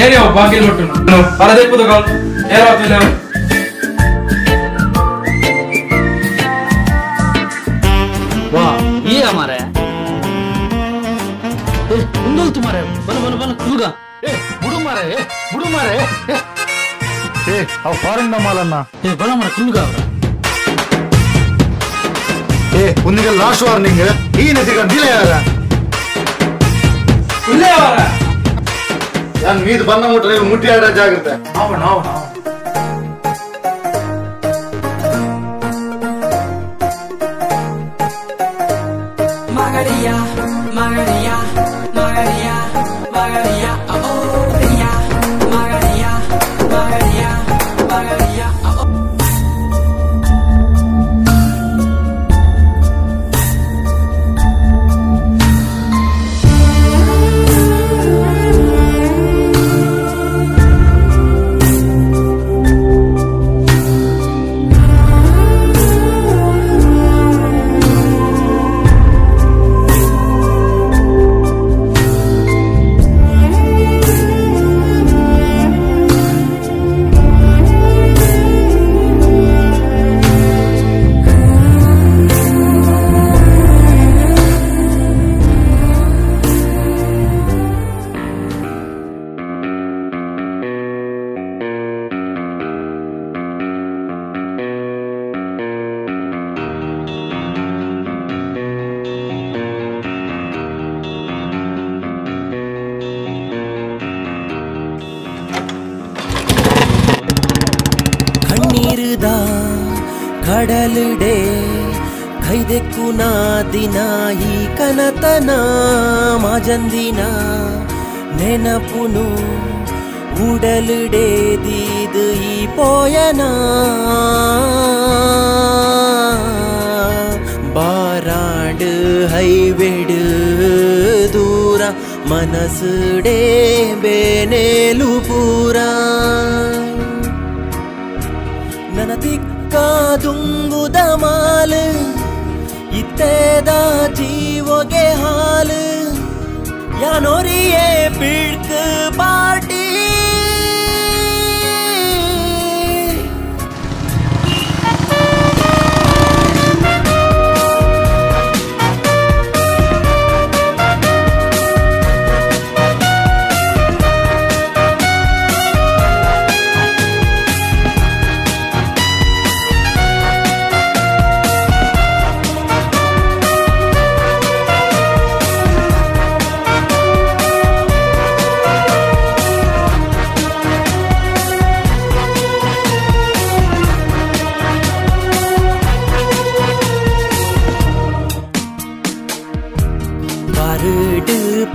ಏರಿಯೋ ಬಾಗಿಲು ಮುಟ್ಟು ಪರದೆ ಕೂತ್ಕೊಳ್ಳ ಏರಾತಿಲ್ಲ ವಾ ಈ ಮಾರೆ ಮುಂದೋಲ್ತು ಮಾರೆ ಬಲ ಬಲ ಬಲ ಕೂಗ ಬುಡು ಮಾರೆ ಅವ್ ಫಾರಿನ್ ಮಾಲನ್ನ ಬಲ ಮಾರೆ ಕುಲ್ಗ ಅವ್ರ ಒಂದಿಗೆ ಲಾಸ್ಟ್ ವಾರ್ನಿಂಗ್ ಈ ನದಿಗ ಡಿಲೇ ಆಗ ಇಲ್ಲೇ ಅವರ ನಾನು ಮೀದು ಬಂದ ಮುಟ್ರೆ ಮುಟ್ಟಿ ಆಡ ಜಾಗ್ರತೆ ನಾವು Magaria, Magaria, Magaria, Magaria, oh, Maria, Magaria, Magaria, Magaria, oh. ಕಡಲಿಡೆ ಕೈದೆಕ್ಕು ನಾ ದಿನ ಈ ಕನತನ ಮಾಜಂದಿನ ನೆನಪುನು ಉಡಲಿಡೆ ದೀದು ಈ ಪೋಯನ ಬಾರಾಡು ಹೈವೆಡು ದೂರ ಮನಸುಡೆ ಬೇನೇಲು ಪೂರ ನನ್ನ ದಿಕ್ಕಾದುಂಗುದ ಮಾಲು ಇತ್ತೇದ ಜೀವಗೆ ಹಾಲು ಯಾನೋರಿಯೇ ಬಿಡ್ಕ ಪಾಟಿ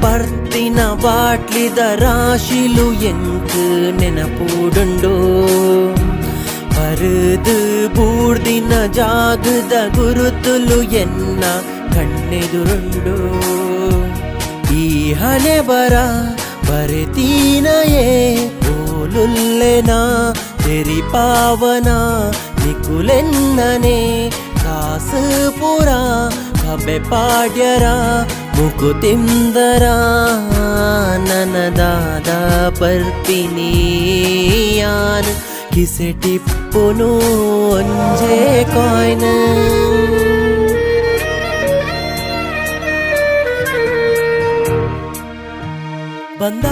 ಪರ್ತಿನ ಬಾಟ್ಲಿದ ರಾಶಿಲು ಎಂಕು ನೆನಪೂಡುಂಡು ಪರದು ಬೂರ್ದಿನ ಜಾಗದ ಗುರುತುಲು ಎನ್ನ ಕಣ್ಣೆದುರುಂಡು ಈ ಹಣೆ ಬರ ಬರೆತೀನಯೇ ಓಲುಲ್ಲೆನ ತೆರಿ ಪಾವನ ನಿಕುಲೆನ್ನನೆ ಕಾಸು ಪುರ ಕಬೆ ಪಾಡ್ಯರ ಮುಕುತಿಂದರ ನನದಾದ ಪರ್ಪಿನಿಯಾನ್ ಕಿಸೆ ಟಿಪ್ಪುನು ಒಂಜೆ ಕಾಯ್ನ ಬಂದ